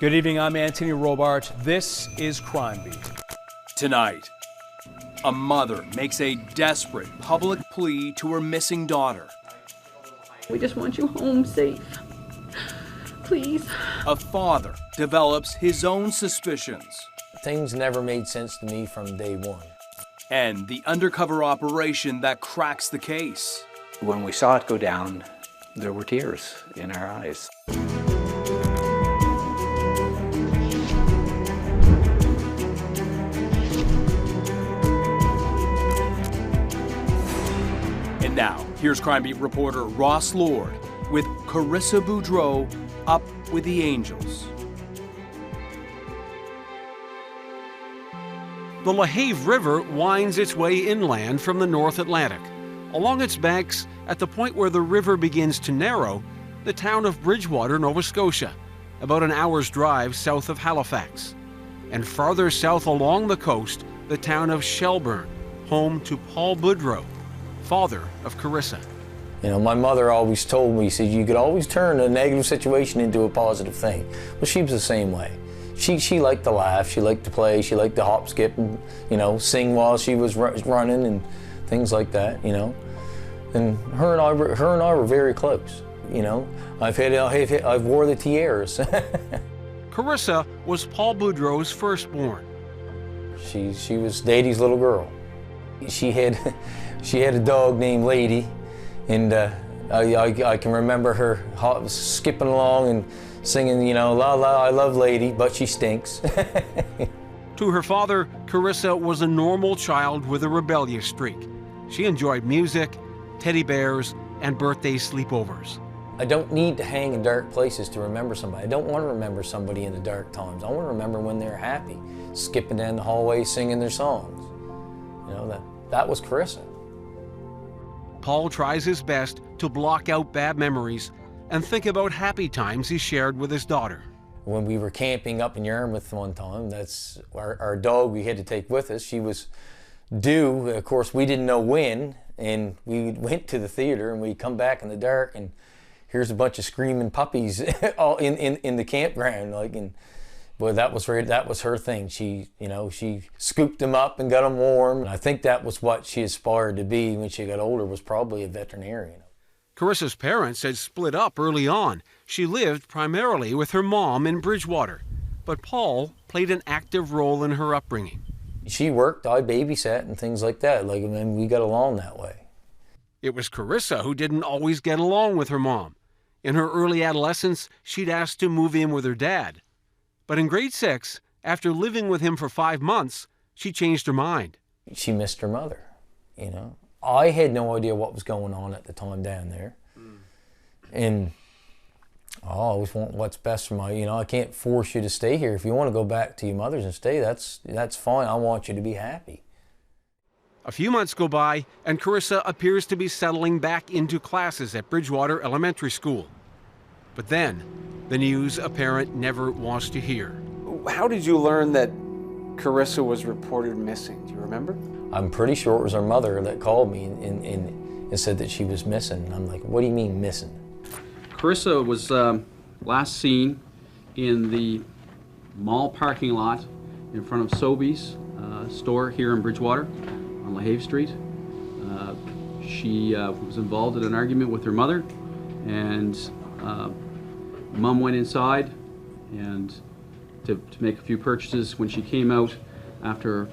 Good evening, I'm Anthony Robart. This is Crime Beat. Tonight, a mother makes a desperate public plea to her missing daughter. We just want you home safe. Please. A father develops his own suspicions. Things never made sense to me from day one. And the undercover operation that cracks the case. When we saw it go down, there were tears in our eyes. And now, here's Crime Beat reporter Ross Lord with Karissa Boudreau, Up with the Angels. The LaHave River winds its way inland from the North Atlantic. Along its banks, at the point where the river begins to narrow, the town of Bridgewater, Nova Scotia, about an hour's drive south of Halifax. And farther south along the coast, the town of Shelburne, home to Paul Boudreau, father of Karissa. You know, my mother always told me, she said, you could always turn a negative situation into a positive thing. Well, she was the same way. She liked to laugh, she liked to play, she liked to hop, skip, and, you know, sing while she was running and things like that, you know. And her and I were very close, you know. I've wore the tiaras. Karissa was Paul Boudreau's firstborn. She was Daddy's little girl. She had a dog named Lady, and I can remember her skipping along and singing, you know, la la, I love Lady, but she stinks. To her father, Karissa was a normal child with a rebellious streak. She enjoyed music, teddy bears, and birthday sleepovers. I don't need to hang in dark places to remember somebody. I don't want to remember somebody in the dark times. I want to remember when they're happy, skipping down the hallway, singing their songs. You know, that was Karissa. Paul tries his best to block out bad memories and think about happy times he shared with his daughter. When we were camping up in Yarmouth one time, that's our dog we had to take with us. She was due, of course we didn't know when, and we went to the theater and we come back in the dark and here's a bunch of screaming puppies all in the campground, like, and boy, that was her thing. She, you know, she scooped them up and got them warm. And I think that was what she aspired to be when she got older, was probably a veterinarian. Karissa's parents had split up early on. She lived primarily with her mom in Bridgewater, but Paul played an active role in her upbringing. She worked, I babysat and things like that. Like, I mean, we got along that way. It was Karissa who didn't always get along with her mom. In her early adolescence, she'd asked to move in with her dad. But in grade 6, after living with him for 5 months, she changed her mind. She missed her mother, you know. I had no idea what was going on at the time down there. And I always want what's best for you know, I can't force you to stay here. If you want to go back to your mother's and stay, that's fine. I want you to be happy. A few months go by, and Karissa appears to be settling back into classes at Bridgewater Elementary School. But then, the news a parent never wants to hear. How did you learn that Karissa was reported missing? Do you remember? I'm pretty sure it was her mother that called me and said that she was missing. And I'm like, what do you mean missing? Karissa was last seen in the mall parking lot in front of Sobeys store here in Bridgewater on LaHave Street. She was involved in an argument with her mother, and Mom went inside and to make a few purchases. When she came out after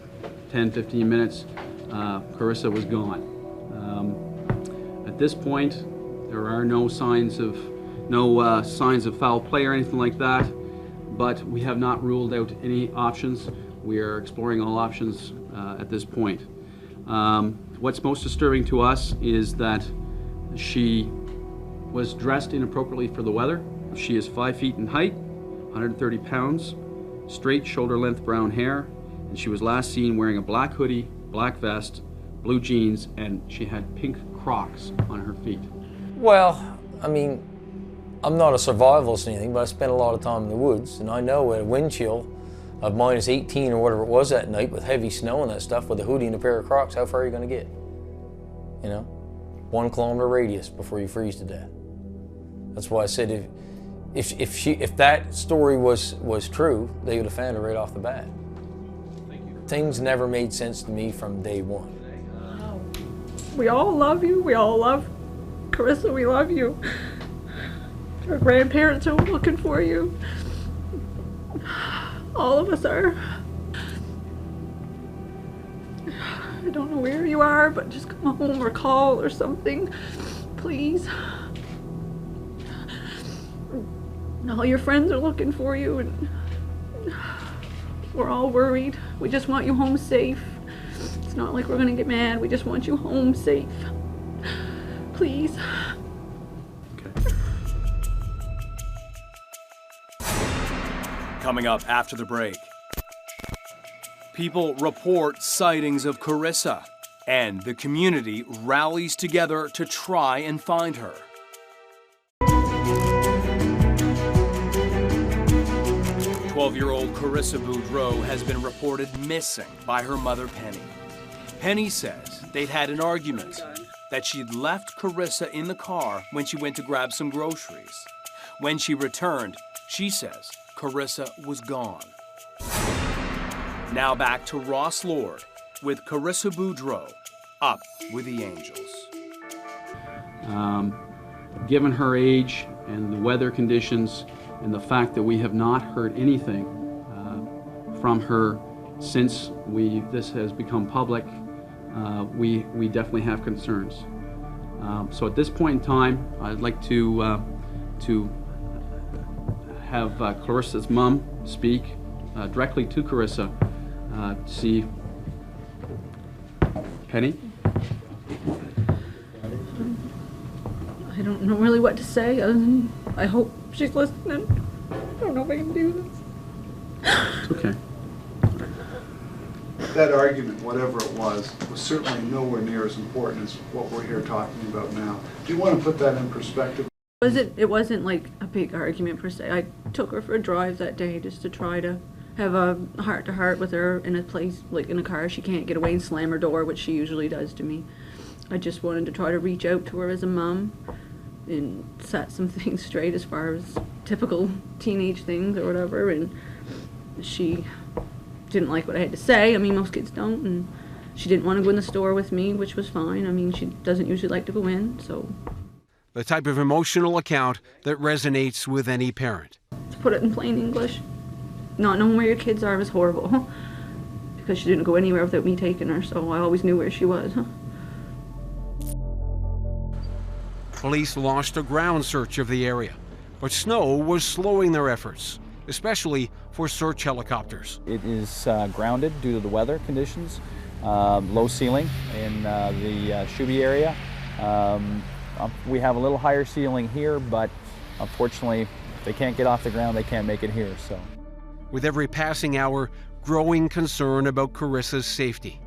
10-15 minutes, Karissa was gone. At this point, there are no signs of foul play or anything like that, but we have not ruled out any options. We are exploring all options at this point. What's most disturbing to us is that she was dressed inappropriately for the weather. She is 5 feet in height, 130 pounds, straight shoulder-length brown hair, and she was last seen wearing a black hoodie, black vest, blue jeans, and she had pink Crocs on her feet. Well, I mean, I'm not a survivalist or anything, but I spent a lot of time in the woods, and I know at a wind chill of minus 18 or whatever it was that night with heavy snow and that stuff, with a hoodie and a pair of Crocs, how far are you going to get? You know, 1 kilometer radius before you freeze to death. That's why I said If that story was true, they would have found her right off the bat. Things never made sense to me from day one. We all love you. We all love Karissa. We love you. Our grandparents are looking for you. All of us are. I don't know where you are, but just come home or call or something, please. All your friends are looking for you, and we're all worried. We just want you home safe. It's not like we're gonna get mad. We just want you home safe. Please. Okay. Coming up after the break. People report sightings of Karissa, and the community rallies together to try and find her. 12-year-old Karissa Boudreau has been reported missing by her mother, Penny. Penny says they'd had an argument, that she'd left Karissa in the car when she went to grab some groceries. When she returned, she says Karissa was gone. Now back to Ross Lord with Karissa Boudreau, up with the Angels. Given her age and the weather conditions and the fact that we have not heard anything from her since this has become public, we definitely have concerns. So at this point in time, I'd like to have Karissa's mom speak directly to Karissa. See, Penny? I don't know really what to say other than I hope she's listening. I don't know if I can do this. It's okay. That argument, whatever it was certainly nowhere near as important as what we're here talking about now. Do you want to put that in perspective? It wasn't like a big argument per se. I took her for a drive that day just to try to have a heart-to-heart with her in a place, like in a car she can't get away and slam her door, which she usually does to me. I just wanted to try to reach out to her as a mom and set some things straight as far as typical teenage things or whatever, and she didn't like what I had to say. I mean, most kids don't, and she didn't want to go in the store with me, which was fine. I mean, she doesn't usually like to go in, so. The type of emotional account that resonates with any parent. To put it in plain English, not knowing where your kids are was horrible, because she didn't go anywhere without me taking her, so I always knew where she was. Police launched a ground search of the area, but snow was slowing their efforts, especially for search helicopters. It is grounded due to the weather conditions, low ceiling in the Shuby area. We have a little higher ceiling here, but unfortunately, if they can't get off the ground, they can't make it here. So, with every passing hour, growing concern about Karissa's safety.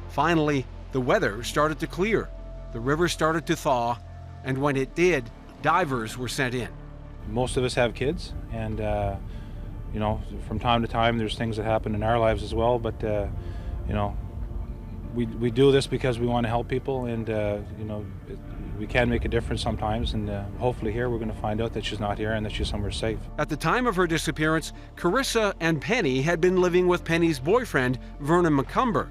Finally, the weather started to clear. The river started to thaw, and when it did, divers were sent in. Most of us have kids, and you know, from time to time there's things that happen in our lives as well, but you know, we do this because we want to help people, and you know, we can make a difference sometimes, and hopefully here we're going to find out that she's not here and that she's somewhere safe. At the time of her disappearance, Karissa and Penny had been living with Penny's boyfriend, Vernon McCumber.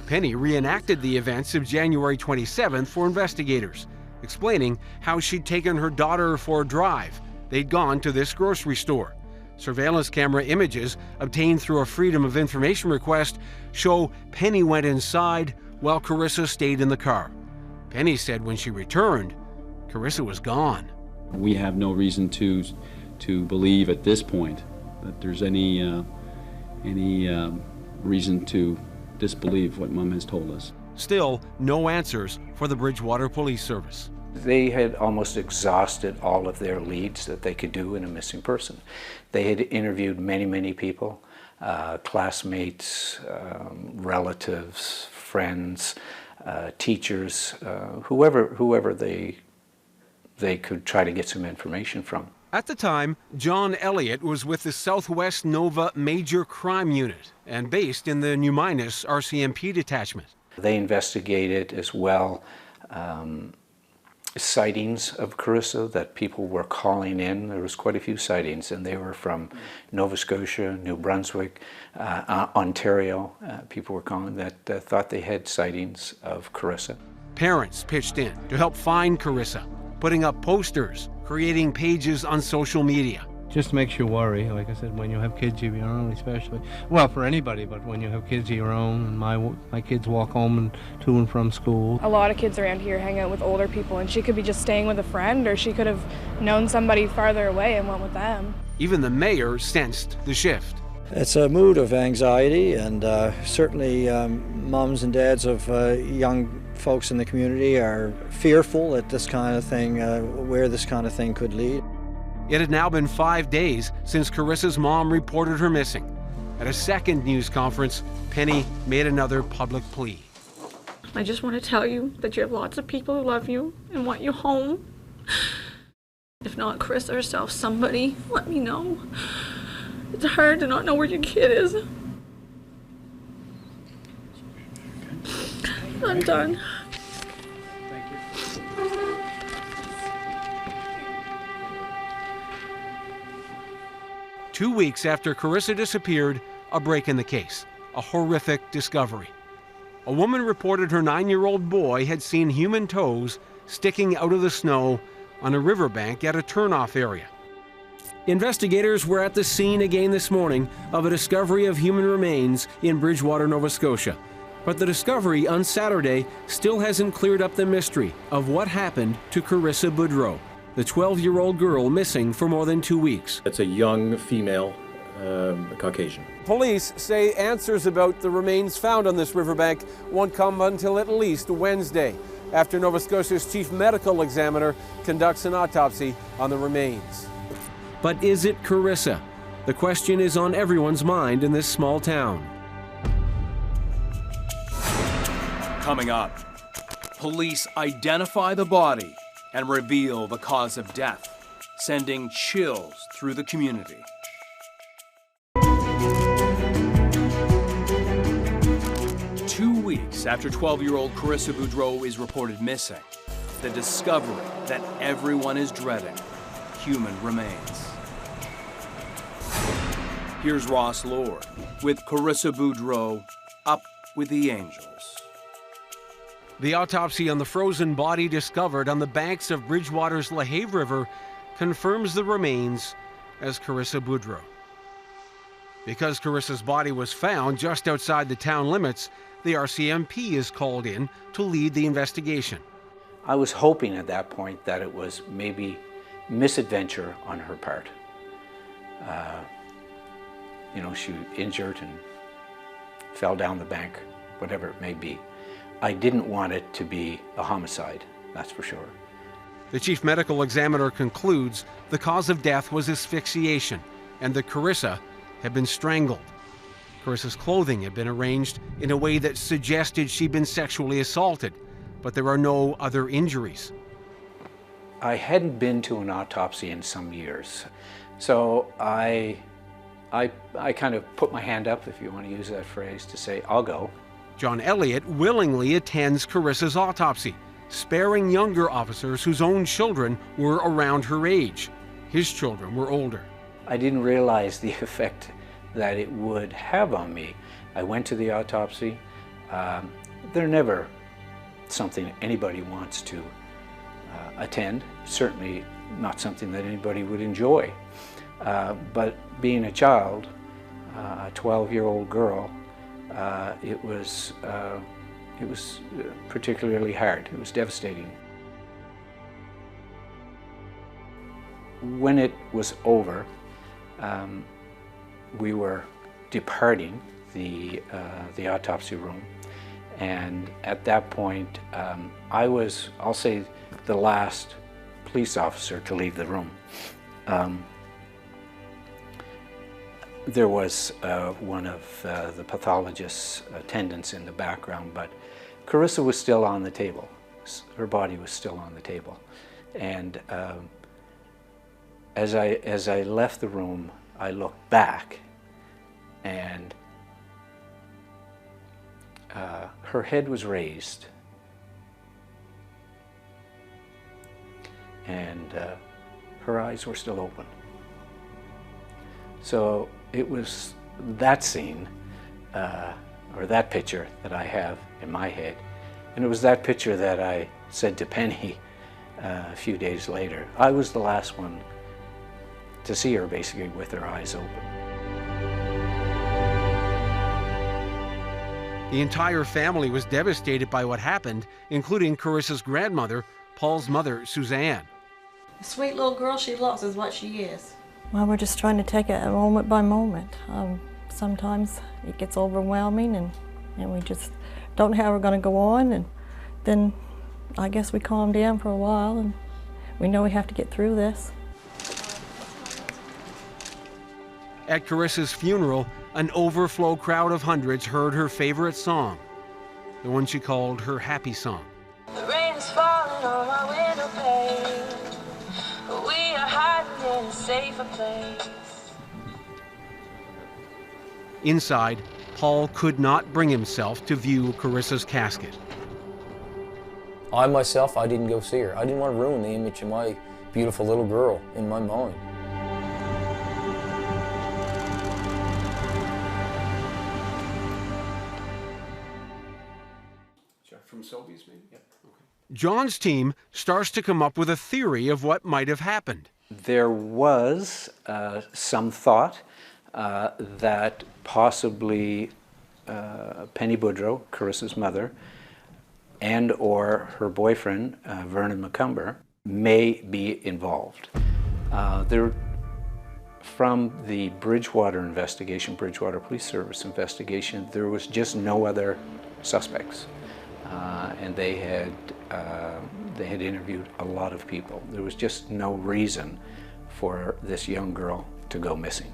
Penny reenacted the events of January 27th for investigators, explaining how she'd taken her daughter for a drive. They'd gone to this grocery store. Surveillance camera images obtained through a Freedom of Information request show Penny went inside while Karissa stayed in the car. Penny said when she returned, Karissa was gone. We have no reason to believe at this point that there's any reason to disbelieve what Mom has told us. Still, no answers for the Bridgewater Police Service. They had almost exhausted all of their leads that they could do in a missing person. They had interviewed many, many people, classmates, relatives, friends, teachers, whoever they could try to get some information from. At the time, John Elliott was with the Southwest Nova Major Crime Unit and based in the New Minas RCMP detachment. They investigated as well sightings of Karissa that people were calling in. There was quite a few sightings, and they were from Nova Scotia, New Brunswick, Ontario. People were calling that thought they had sightings of Karissa. Parents pitched in to help find Karissa, putting up posters, creating pages on social media. Just makes you worry, like I said, when you have kids of your own, especially. Well, for anybody, but when you have kids of your own, and my kids walk home and to and from school. A lot of kids around here hang out with older people, and she could be just staying with a friend, or she could have known somebody farther away and went with them. Even the mayor sensed the shift. It's a mood of anxiety, and certainly moms and dads of young folks in the community are fearful at this kind of thing, where this kind of thing could lead. It had now been 5 days since Karissa's mom reported her missing. At a second news conference, Penny made another public plea. I just want to tell you that you have lots of people who love you and want you home. If not Karissa herself, somebody, let me know. It's hard to not know where your kid is. I'm done. 2 weeks after Karissa disappeared, a break in the case, a horrific discovery. A woman reported her 9-year-old boy had seen human toes sticking out of the snow on a riverbank at a turnoff area. Investigators were at the scene again this morning of a discovery of human remains in Bridgewater, Nova Scotia. But the discovery on Saturday still hasn't cleared up the mystery of what happened to Karissa Boudreau, the 12-year-old girl missing for more than 2 weeks. It's a young female, Caucasian. Police say answers about the remains found on this riverbank won't come until at least Wednesday, after Nova Scotia's chief medical examiner conducts an autopsy on the remains. But is it Karissa? The question is on everyone's mind in this small town. Coming up, police identify the body and reveal the cause of death, sending chills through the community. Two weeks after 12-year-old Karissa Boudreau is reported missing, the discovery that everyone is dreading: human remains. Here's Ross Lord with Karissa Boudreau, Up with the Angels. The autopsy on the frozen body discovered on the banks of Bridgewater's LaHave River confirms the remains as Karissa Boudreau. Because Karissa's body was found just outside the town limits, the RCMP is called in to lead the investigation. I was hoping at that point that it was maybe misadventure on her part. She was injured and fell down the bank, whatever it may be. I didn't want it to be a homicide, that's for sure. The chief medical examiner concludes the cause of death was asphyxiation and that Karissa had been strangled. Karissa's clothing had been arranged in a way that suggested she'd been sexually assaulted, but there are no other injuries. I hadn't been to an autopsy in some years, so I kind of put my hand up, if you want to use that phrase, to say, I'll go. John Elliott willingly attends Karissa's autopsy, sparing younger officers whose own children were around her age. His children were older. I didn't realize the effect that it would have on me. I went to the autopsy. They're never something anybody wants to attend, certainly not something that anybody would enjoy. But being a child, a 12-year-old girl, it was particularly hard. It was devastating. When it was over, we were departing the autopsy room, and at that point, I was, I'll say, the last police officer to leave the room. There was one of the pathologist's attendants in the background, but Karissa was still on the table. Her body was still on the table. And as I left the room, I looked back, and her head was raised. and her eyes were still open. So it was that scene, or that picture that I have in my head, and it was that picture that I said to Penny a few days later. I was the last one to see her basically with her eyes open. The entire family was devastated by what happened, including Karissa's grandmother, Paul's mother, Suzanne. The sweet little girl she loves is what she is. Well, we're just trying to take it moment by moment. Sometimes it gets overwhelming and we just don't know how we're going to go on, and then I guess we calm down for a while and we know we have to get through this. At Karissa's funeral, an overflow crowd of hundreds heard her favorite song, the one she called her happy song. The rain is falling on my window pane, but we are hiding in a safer place. Inside, Paul could not bring himself to view Karissa's casket. I myself, I didn't go see her. I didn't want to ruin the image of my beautiful little girl in my mind. From Sobeys, maybe? Yeah. Okay. John's team starts to come up with a theory of what might have happened. There was some thought that possibly Penny Boudreau, Karissa's mother, and or her boyfriend, Vernon McCumber, may be involved. From the Bridgewater investigation, Bridgewater Police Service investigation, there was just no other suspects. And they had interviewed a lot of people. There was just no reason for this young girl to go missing.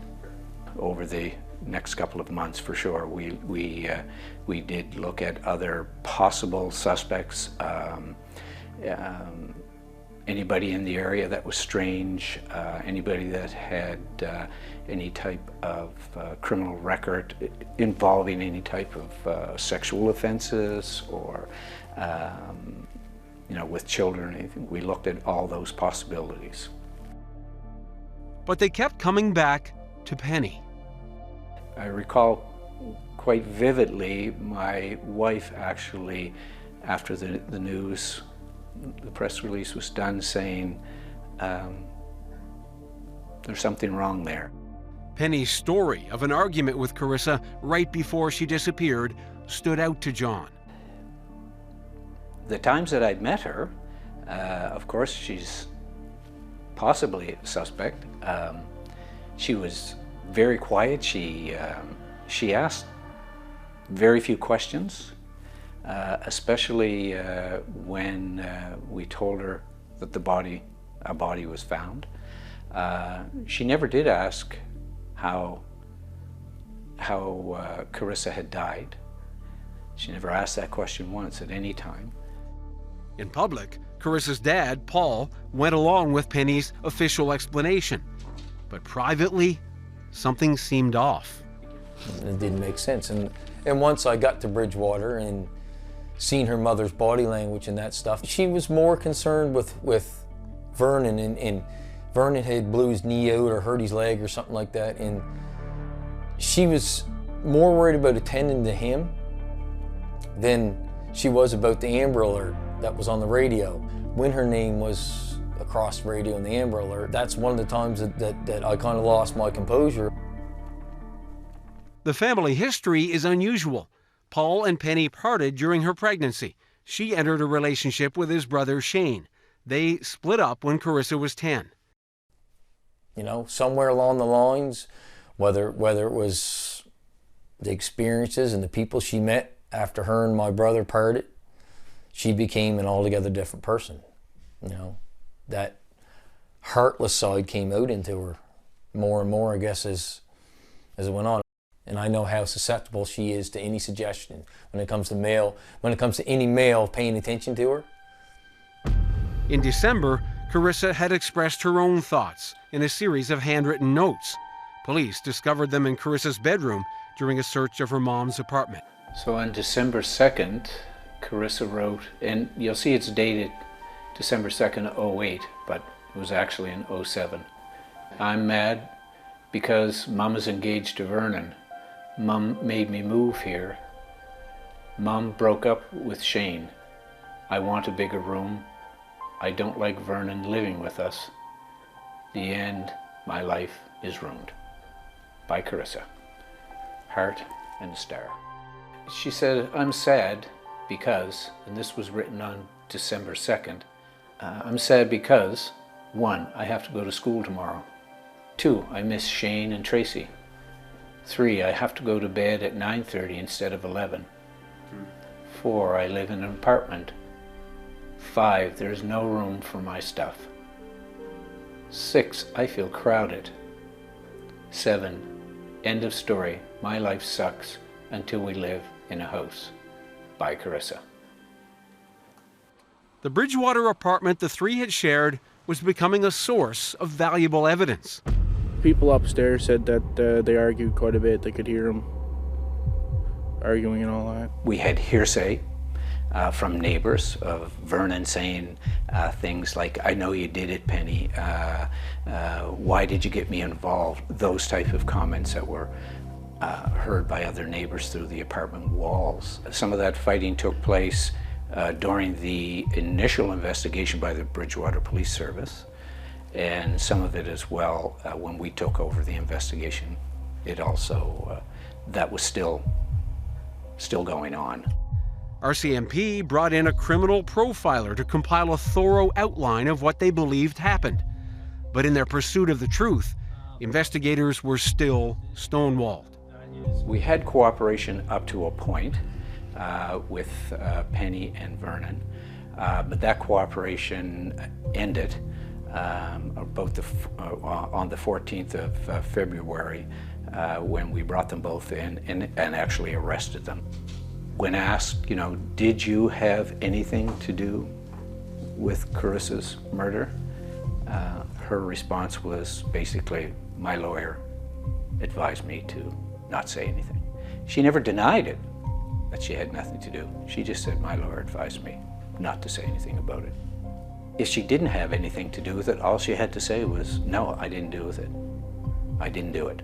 Over the next couple of months, for sure, we did look at other possible suspects. Anybody in the area that was strange, anybody that had any type of criminal record involving any type of sexual offenses or with children, anything. We looked at all those possibilities. But they kept coming back to Penny. I recall quite vividly my wife actually, after the news, the press release was done, saying, there's something wrong there. Penny's story of an argument with Karissa right before she disappeared stood out to John. The times that I'd met her, of course, she's possibly a suspect. She was very quiet. She asked very few questions. Especially when we told her that a body was found. She never did ask how Karissa had died. She never asked that question once at any time. In public, Karissa's dad, Paul, went along with Penny's official explanation. But privately, something seemed off. It didn't make sense. And once I got to Bridgewater and seen her mother's body language and that stuff, she was more concerned with Vernon, and Vernon had blew his knee out or hurt his leg or something like that, and she was more worried about attending to him than she was about the Amber Alert that was on the radio. When her name was across the radio in the Amber Alert, that's one of the times that I kind of lost my composure. The family history is unusual. Paul and Penny parted during her pregnancy. She entered a relationship with his brother Shane. They split up when Karissa was 10. You know, somewhere along the lines, whether it was the experiences and the people she met after her and my brother parted, she became an altogether different person. You know, that heartless side came out into her more and more, I guess, as it went on. And I know how susceptible she is to any suggestion when it comes to any male paying attention to her. In December, Karissa had expressed her own thoughts in a series of handwritten notes. Police discovered them in Karissa's bedroom during a search of her mom's apartment. So on December 2nd, Karissa wrote, and you'll see it's dated December 2nd, 08, but it was actually in 07. I'm mad because Mom is engaged to Vernon. Mom made me move here. Mom broke up with Shane. I want a bigger room. I don't like Vernon living with us. The end, my life is ruined. By Karissa. Heart and a star. She said, I'm sad because, and this was written on December 2nd, I'm sad because, 1, I have to go to school tomorrow. 2, I miss Shane and Tracy. 3, I have to go to bed at 9:30 instead of 11. 4, I live in an apartment. 5, there's no room for my stuff. 6, I feel crowded. 7, end of story. My life sucks until we live in a house. By Karissa. The Bridgewater apartment the three had shared was becoming a source of valuable evidence. People upstairs said that they argued quite a bit. They could hear them arguing and all that. We had hearsay from neighbors of Vernon saying things like, I know you did it, Penny. Why did you get me involved? Those type of comments that were heard by other neighbors through the apartment walls. Some of that fighting took place during the initial investigation by the Bridgewater Police Service, and some of it as well when we took over the investigation. It also, that was still going on. RCMP brought in a criminal profiler to compile a thorough outline of what they believed happened. But in their pursuit of the truth, investigators were still stonewalled. We had cooperation up to a point with Penny and Vernon, but that cooperation ended on the 14th of February when we brought them both in and actually arrested them. When asked, did you have anything to do with Karissa's murder? Her response was basically, my lawyer advised me to not say anything. She never denied it, that she had nothing to do. She just said, my lawyer advised me not to say anything about it. If she didn't have anything to do with it, all she had to say was, no, I didn't do with it. I didn't do it.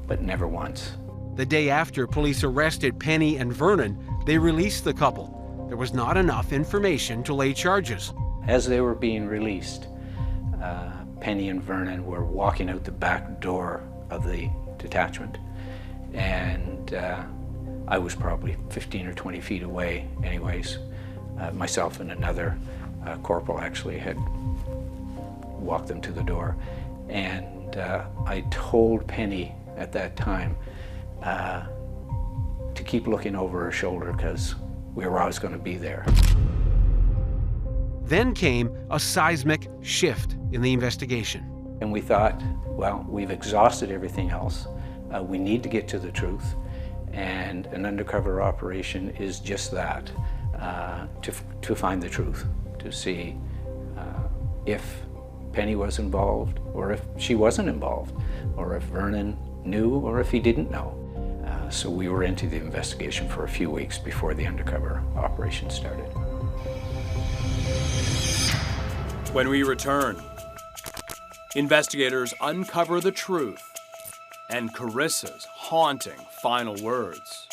But never once. The day after police arrested Penny and Vernon, they released the couple. There was not enough information to lay charges. As they were being released, Penny and Vernon were walking out the back door of the detachment, and I was probably 15 or 20 feet away anyways. Myself and another corporal actually had walked them to the door, and I told Penny at that time to keep looking over her shoulder because we were always going to be there. Then came a seismic shift in the investigation. And we thought, well, we've exhausted everything else. We need to get to the truth. And an undercover operation is just that, to find the truth, to see if Penny was involved, or if she wasn't involved, or if Vernon knew, or if he didn't know. So we were into the investigation for a few weeks before the undercover operation started. When we return, investigators uncover the truth and Karissa's haunting final words.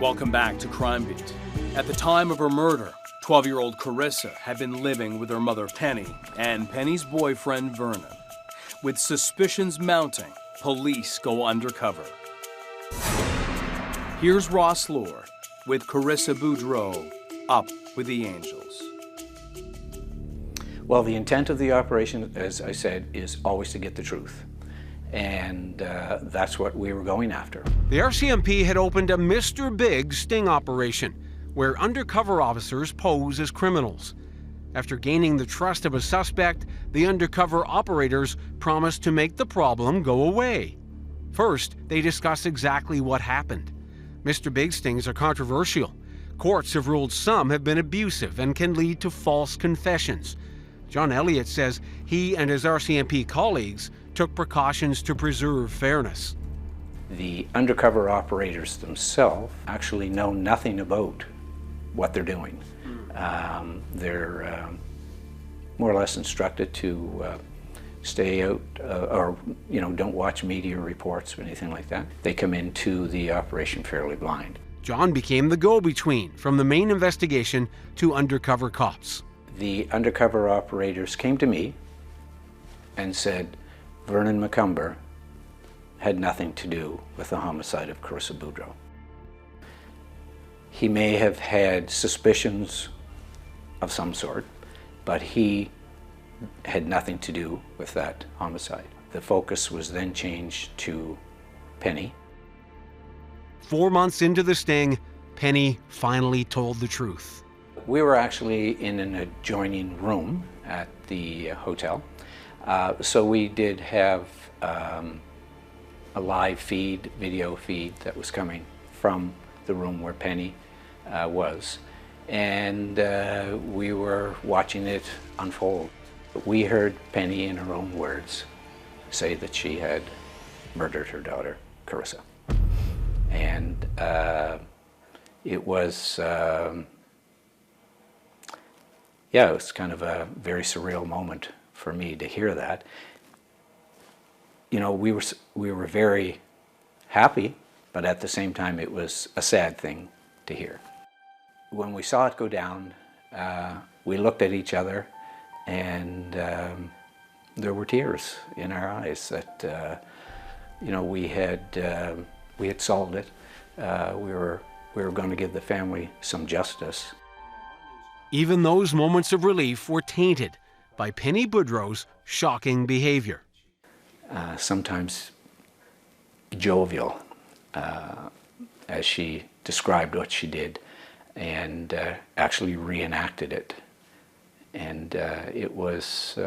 Welcome back to Crime Beat. At the time of her murder, 12-year-old Karissa had been living with her mother Penny and Penny's boyfriend Vernon. With suspicions mounting, police go undercover. Here's Ross Lord with Karissa Boudreau, Up with the Angels. Well, the intent of the operation, as I said, is always to get the truth. And that's what we were going after. The RCMP had opened a Mr. Big sting operation, where undercover officers pose as criminals. After gaining the trust of a suspect, the undercover operators promised to make the problem go away. First, they discuss exactly what happened. Mr. Big stings are controversial. Courts have ruled some have been abusive and can lead to false confessions. John Elliott says he and his RCMP colleagues took precautions to preserve fairness. The undercover operators themselves actually know nothing about what they're doing. They're more or less instructed to stay out or don't watch media reports or anything like that. They come into the operation fairly blind. John became the go-between from the main investigation to undercover cops. The undercover operators came to me and said Vernon McCumber had nothing to do with the homicide of Karissa Boudreau. He may have had suspicions of some sort, but he had nothing to do with that homicide. The focus was then changed to Penny. 4 months into the sting, Penny finally told the truth. We were actually in an adjoining room at the hotel, so we did have a live feed, video feed that was coming from the room where Penny was, and we were watching it unfold. We heard Penny, in her own words, say that she had murdered her daughter, Karissa. And it was, it was kind of a very surreal moment for me to hear that. You know, we were very happy, but at the same time it was a sad thing to hear. When we saw it go down, we looked at each other, and there were tears in our eyes that we had solved it. We were going to give the family some justice. Even those moments of relief were tainted by Penny Boudreau's shocking behavior. Sometimes jovial, as she described what she did, and actually reenacted it. And it was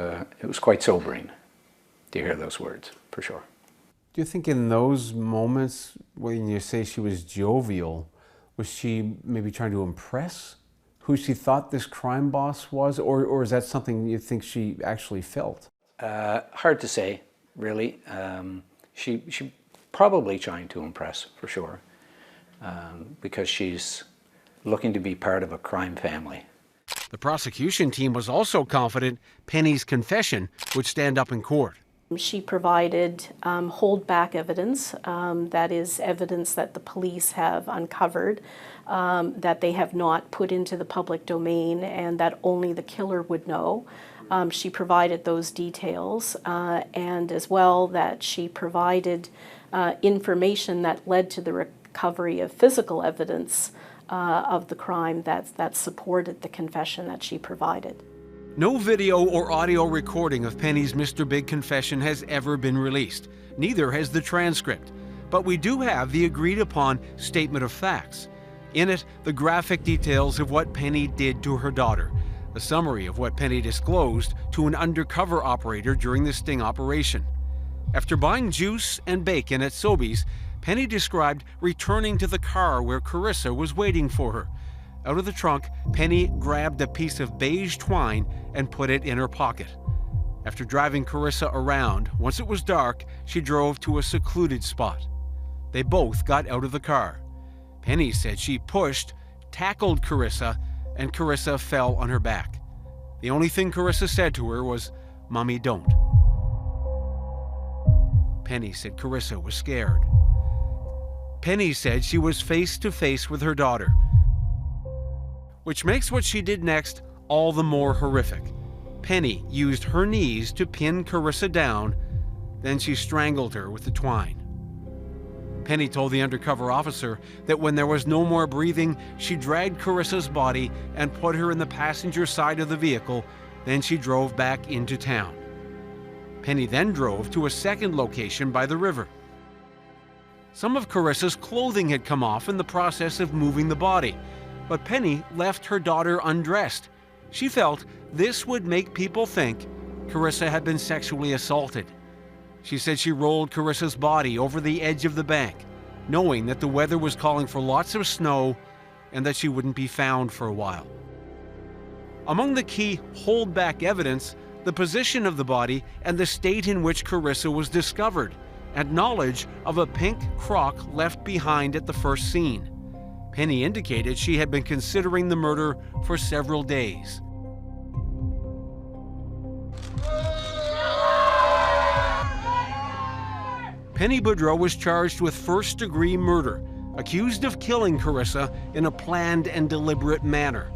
quite sobering to hear those words, for sure. Do you think in those moments, when you say she was jovial, was she maybe trying to impress who she thought this crime boss was, or is that something you think she actually felt? Hard to say, really. She probably trying to impress, for sure, because she's looking to be part of a crime family. The prosecution team was also confident Penny's confession would stand up in court. She provided holdback evidence, that is evidence that the police have uncovered, that they have not put into the public domain, and that only the killer would know. She provided those details, and as well that she provided information that led to the recovery of physical evidence of the crime that supported the confession that she provided. No video or audio recording of Penny's Mr. Big confession has ever been released. Neither has the transcript. But we do have the agreed upon statement of facts. In it, the graphic details of what Penny did to her daughter, a summary of what Penny disclosed to an undercover operator during the sting operation. After buying juice and bacon at Sobeys, Penny described returning to the car where Karissa was waiting for her. Out of the trunk, Penny grabbed a piece of beige twine and put it in her pocket. After driving Karissa around, once it was dark, she drove to a secluded spot. They both got out of the car. Penny said she pushed, tackled Karissa, and Karissa fell on her back. The only thing Karissa said to her was, "Mommy, don't." Penny said Karissa was scared. Penny said she was face to face with her daughter, which makes what she did next all the more horrific. Penny used her knees to pin Karissa down, then she strangled her with the twine. Penny told the undercover officer that when there was no more breathing, she dragged Karissa's body and put her in the passenger side of the vehicle, then she drove back into town. Penny then drove to a second location by the river. Some of Karissa's clothing had come off in the process of moving the body, but Penny left her daughter undressed. She felt this would make people think Karissa had been sexually assaulted. She said she rolled Karissa's body over the edge of the bank, knowing that the weather was calling for lots of snow and that she wouldn't be found for a while. Among the key holdback evidence, the position of the body and the state in which Karissa was discovered, and knowledge of a pink crock left behind at the first scene. Penny indicated she had been considering the murder for several days. Penny Boudreau was charged with first-degree murder, accused of killing Karissa in a planned and deliberate manner.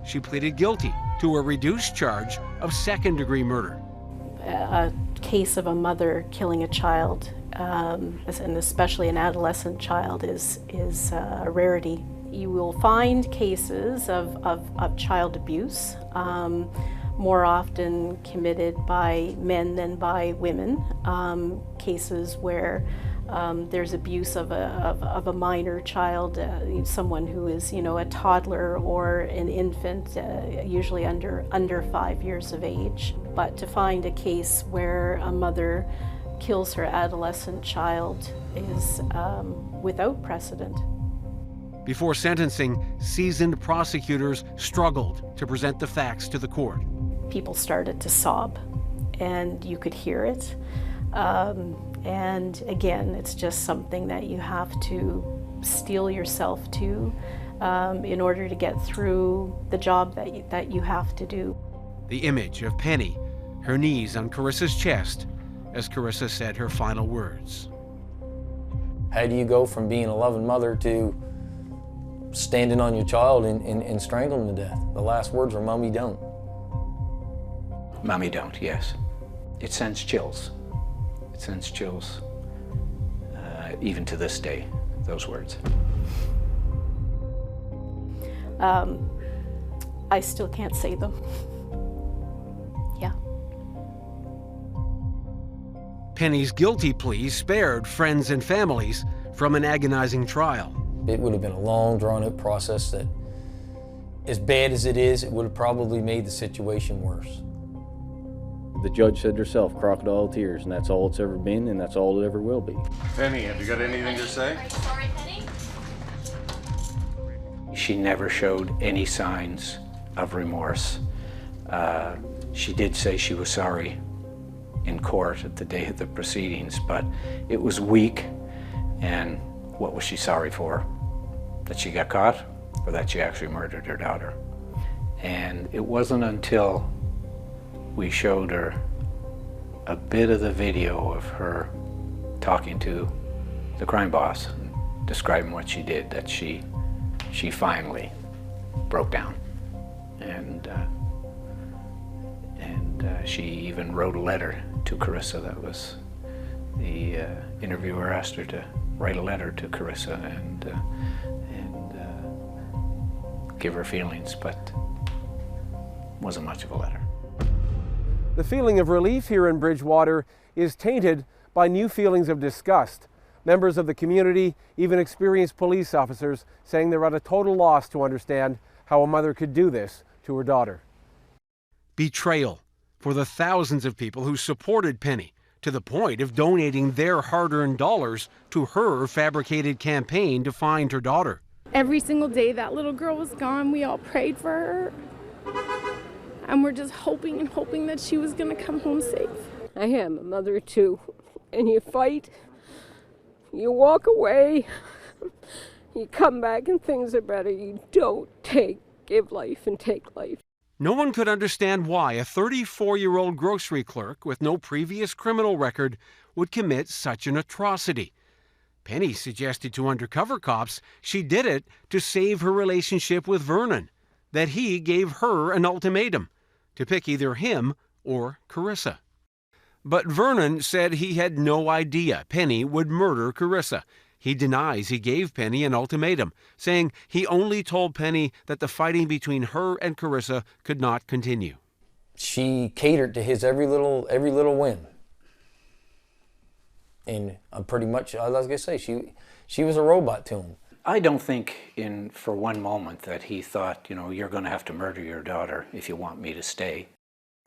She pleaded guilty to a reduced charge of second-degree murder. A case of a mother killing a child, and especially an adolescent child, is a rarity. You will find cases of child abuse, more often committed by men than by women. Cases where there's abuse of a minor child, someone who is, a toddler or an infant, usually under 5 years of age. But to find a case where a mother kills her adolescent child is without precedent. Before sentencing, seasoned prosecutors struggled to present the facts to the court. People started to sob, and you could hear it. And again, it's just something that you have to steel yourself to in order to get through the job that you have to do. The image of Penny, her knees on Karissa's chest, as Karissa said her final words. How do you go from being a loving mother to standing on your child and strangling them to death? The last words were, "Mommy, don't." Mommy, don't, yes. It sends chills. It sends chills, even to this day, those words. I still can't say them. Yeah. Penny's guilty plea spared friends and families from an agonizing trial. It would have been a long, drawn-out process that, as bad as it is, it would have probably made the situation worse. The judge said herself, crocodile tears, and that's all it's ever been, and that's all it ever will be. Penny, have you got anything to say? Sorry, Penny? She never showed any signs of remorse. She did say she was sorry in court at the day of the proceedings, but it was weak, and what was she sorry for? That she got caught, or that she actually murdered her daughter? And it wasn't until we showed her a bit of the video of her talking to the crime boss and describing what she did that she finally broke down. And she even wrote a letter to Karissa. That was the interviewer asked her to write a letter to Karissa and give her feelings, but wasn't much of a letter. The feeling of relief here in Bridgewater is tainted by new feelings of disgust. Members of the community, even experienced police officers, saying they're at a total loss to understand how a mother could do this to her daughter. Betrayal for the thousands of people who supported Penny, to the point of donating their hard-earned dollars to her fabricated campaign to find her daughter. Every single day that little girl was gone, we all prayed for her. And we're just hoping and hoping that she was going to come home safe. I am a mother too. And you fight, you walk away, you come back and things are better. You don't give life and take life. No one could understand why a 34-year-old grocery clerk with no previous criminal record would commit such an atrocity. Penny suggested to undercover cops she did it to save her relationship with Vernon, that he gave her an ultimatum to pick either him or Karissa. But Vernon said he had no idea Penny would murder Karissa. He denies he gave Penny an ultimatum, saying he only told Penny that the fighting between her and Karissa could not continue. She catered to his every little whim. And pretty much, I was going to say, she was a robot to him. I don't think for one moment that he thought, you're going to have to murder your daughter if you want me to stay.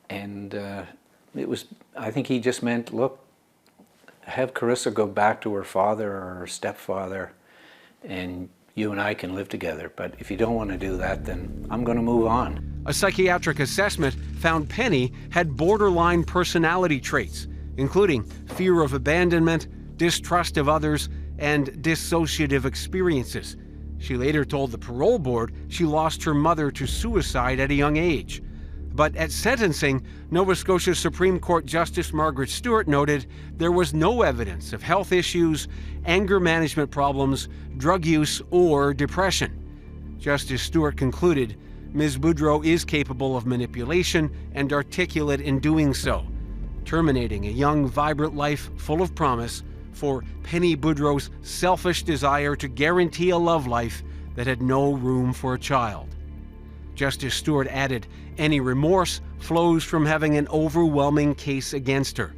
And I think he just meant, look, have Karissa go back to her father or her stepfather, and you and I can live together. But if you don't want to do that, then I'm going to move on. A psychiatric assessment found Penny had borderline personality traits, including fear of abandonment, distrust of others, and dissociative experiences. She later told the parole board she lost her mother to suicide at a young age. But at sentencing, Nova Scotia Supreme Court Justice Margaret Stewart noted there was no evidence of health issues, anger management problems, drug use, or depression. Justice Stewart concluded Ms. Boudreau is capable of manipulation and articulate in doing so, terminating a young, vibrant life full of promise for Penny Boudreau's selfish desire to guarantee a love life that had no room for a child. Justice Stewart added, any remorse flows from having an overwhelming case against her.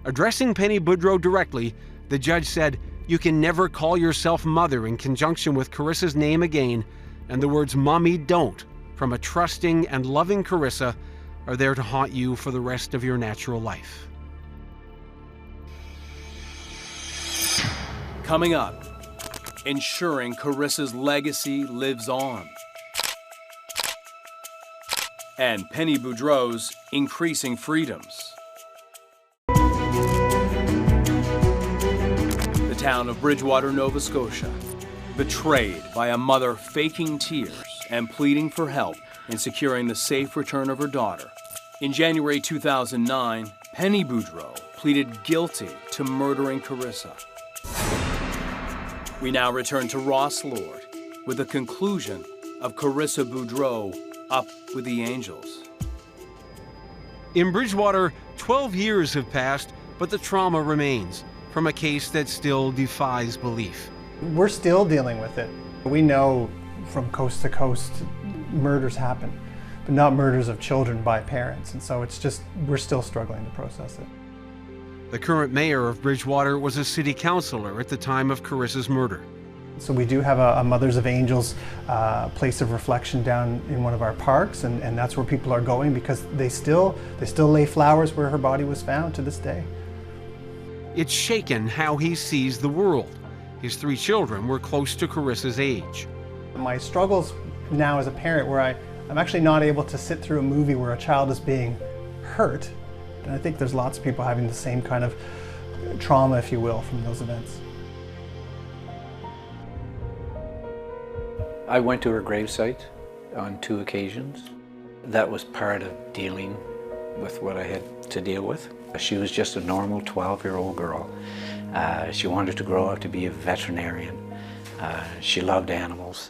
Addressing Penny Boudreau directly, the judge said, you can never call yourself mother in conjunction with Karissa's name again, and the words "Mommy, don't" from a trusting and loving Karissa are there to haunt you for the rest of your natural life. Coming up, ensuring Karissa's legacy lives on. And Penny Boudreau's increasing freedoms. The town of Bridgewater, Nova Scotia, betrayed by a mother faking tears and pleading for help in securing the safe return of her daughter. In January 2009, Penny Boudreau pleaded guilty to murdering Karissa. We now return to Ross Lord with the conclusion of Karissa Boudreau up with the angels. In Bridgewater, 12 years have passed, but the trauma remains from a case that still defies belief. We're still dealing with it. We know from coast to coast murders happen, but not murders of children by parents. And so it's just, we're still struggling to process it. The current mayor of Bridgewater was a city councilor at the time of Karissa's murder. So we do have a Mothers of Angels place of reflection down in one of our parks, and that's where people are going because they still lay flowers where her body was found to this day. It's shaken how he sees the world. His 3 children were close to Karissa's age. My struggles now as a parent where I'm actually not able to sit through a movie where a child is being hurt. And I think there's lots of people having the same kind of trauma, if you will, from those events. I went to her gravesite on 2 occasions. That was part of dealing with what I had to deal with. She was just a normal 12-year-old girl. She wanted to grow up to be a veterinarian. She loved animals.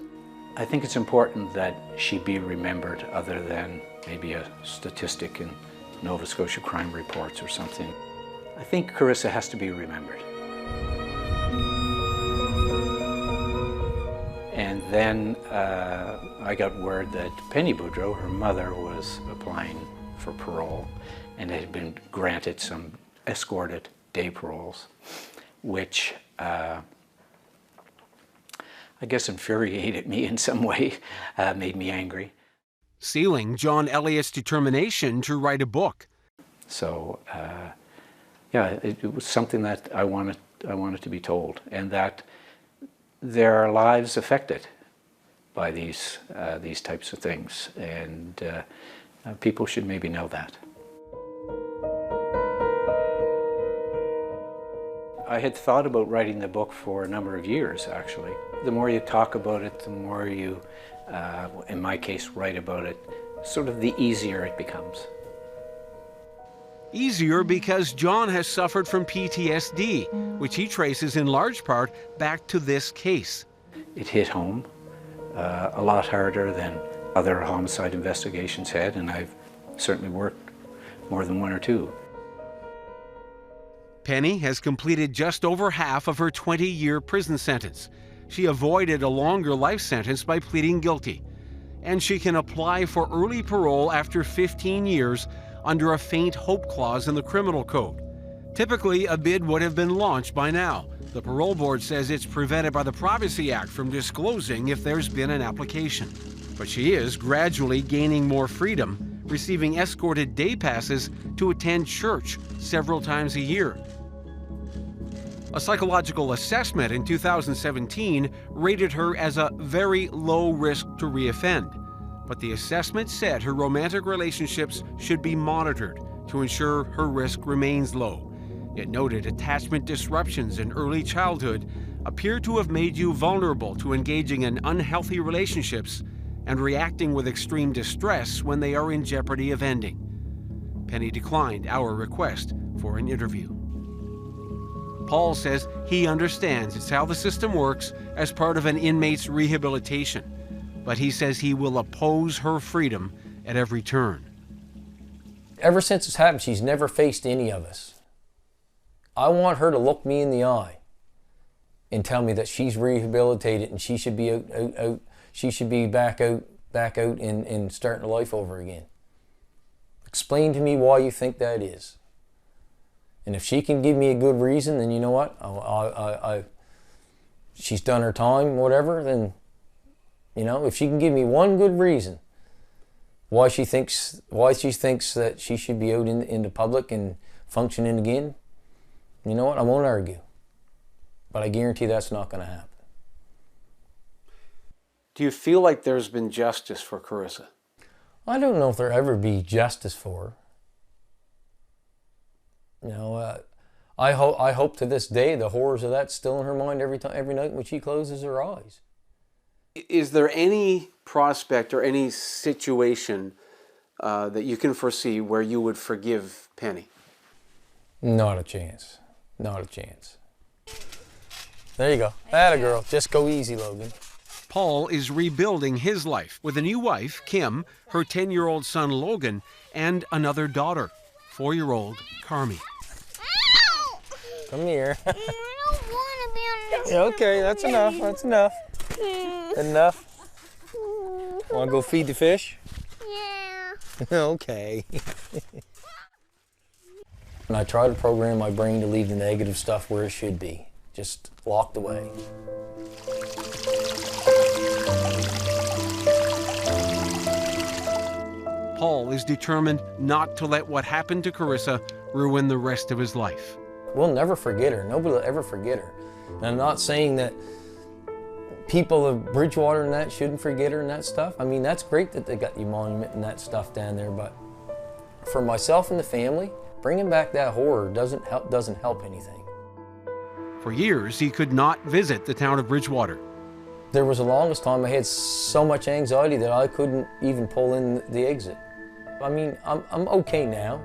I think it's important that she be remembered other than maybe a statistic in Nova Scotia crime reports or something. I think Karissa has to be remembered. And then I got word that Penny Boudreau, her mother, was applying for parole and had been granted some escorted day paroles, which I guess infuriated me in some way, made me angry. Sealing John Elliott's determination to write a book. So, yeah, it was something that I wanted to be told, and that there are lives affected by these types of things, and people should maybe know that. I had thought about writing the book for a number of years, actually. The more you talk about it, the more you, in my case, write about it, sort of the easier it becomes. Easier because John has suffered from PTSD, which he traces in large part back to this case. It hit home a lot harder than other homicide investigations had, and I've certainly worked more than 1 or 2. Penny has completed just over half of her 20-year prison sentence. She avoided a longer life sentence by pleading guilty. And she can apply for early parole after 15 years under a faint hope clause in the criminal code. Typically, a bid would have been launched by now. The parole board says it's prevented by the Privacy Act from disclosing if there's been an application. But she is gradually gaining more freedom, receiving escorted day passes to attend church several times a year. A psychological assessment in 2017 rated her as a very low risk to reoffend. But the assessment said her romantic relationships should be monitored to ensure her risk remains low. It noted attachment disruptions in early childhood appear to have made you vulnerable to engaging in unhealthy relationships and reacting with extreme distress when they are in jeopardy of ending. Penny declined our request for an interview. Paul says he understands it's how the system works as part of an inmate's rehabilitation, but he says he will oppose her freedom at every turn. Ever since it's happened, she's never faced any of us. I want her to look me in the eye and tell me that she's rehabilitated and she should be out she should be back out and starting life over again. Explain to me why you think that is. And if she can give me a good reason, then you know what? She's done her time, whatever, then, you know, if she can give me one good reason why she thinks that she should be out in the public and functioning again, you know what? I won't argue. But I guarantee that's not going to happen. Do you feel like there's been justice for Karissa? I don't know if there'll ever be justice for her. You know, I hope to this day the horrors of that's still in her mind every night when she closes her eyes. Is there any prospect or any situation that you can foresee where you would forgive Penny? Not a chance. Not a chance. There you go. Atta girl. Just go easy, Logan. Paul is rebuilding his life with a new wife, Kim, her 10-year-old son, Logan, and another daughter, 4-year-old Carmi. Come here. I don't want to be on this. Yeah, okay, that's enough. That's enough. Enough. Want to go feed the fish? Yeah. Okay. And I try to program my brain to leave the negative stuff where it should be, just locked away. Paul is determined not to let what happened to Karissa ruin the rest of his life. We'll never forget her. Nobody will ever forget her. And I'm not saying that people of Bridgewater and that shouldn't forget her and that stuff. I mean, that's great that they got your monument and that stuff down there, but for myself and the family, bringing back that horror doesn't help anything. For years, he could not visit the town of Bridgewater. There was the longest time I had so much anxiety that I couldn't even pull in the exit. I mean, I'm okay now,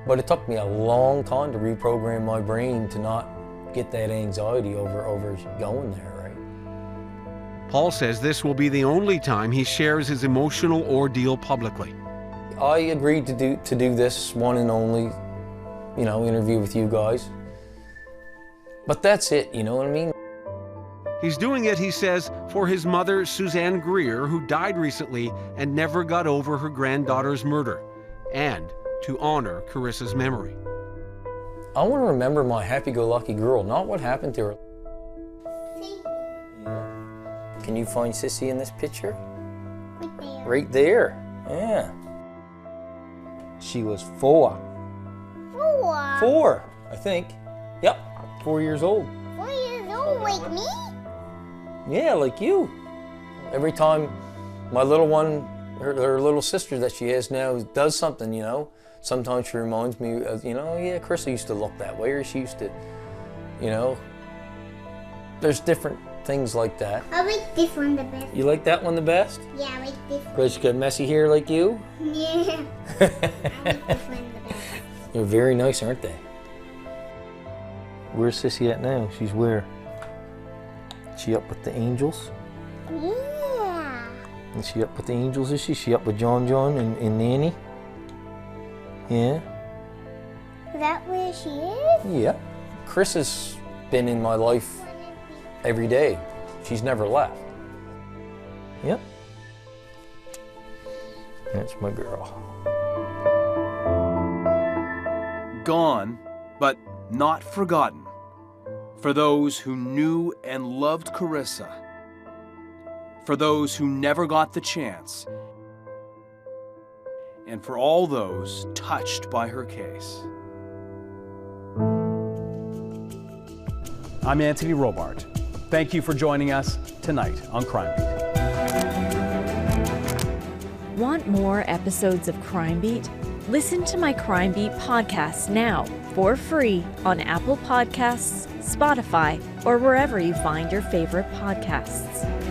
but it took me a long time to reprogram my brain to not get that anxiety over going there, right? Paul says this will be the only time he shares his emotional ordeal publicly. I agreed to do this one and only, you know, interview with you guys. But that's it, you know what I mean? He's doing it, he says, for his mother, Suzanne Greer, who died recently and never got over her granddaughter's murder, and to honor Karissa's memory. I want to remember my happy-go-lucky girl, not what happened to her. Can you find Sissy in this picture? Right there. Right there, yeah. She was 4. 4? 4, I think. Yep, 4 years old. 4 years old, like me? Yeah, like you. Every time my little one, her little sister that she has now does something, you know, sometimes she reminds me of, you know, yeah, Karissa used to look that way, or she used to, you know. There's different things like that. I like this one the best. You like that one the best? Yeah, I like this one. Because you got messy hair like you? Yeah. I like this one the best. They're very nice, aren't they? Where's Sissy at now? She's where? She up with the angels? Yeah. Is she up with the angels, is she? She up with John and Nanny? Yeah? Is that where she is? Yeah. Chris has been in my life every day. She's never left. Yep. That's my girl. Gone, but not forgotten. For those who knew and loved Karissa. For those who never got the chance. And for all those touched by her case. I'm Anthony Robart. Thank you for joining us tonight on Crime Want more episodes of Crime Beat? Listen to my Crime Beat podcast now for free on Apple Podcasts, Spotify, or wherever you find your favorite podcasts.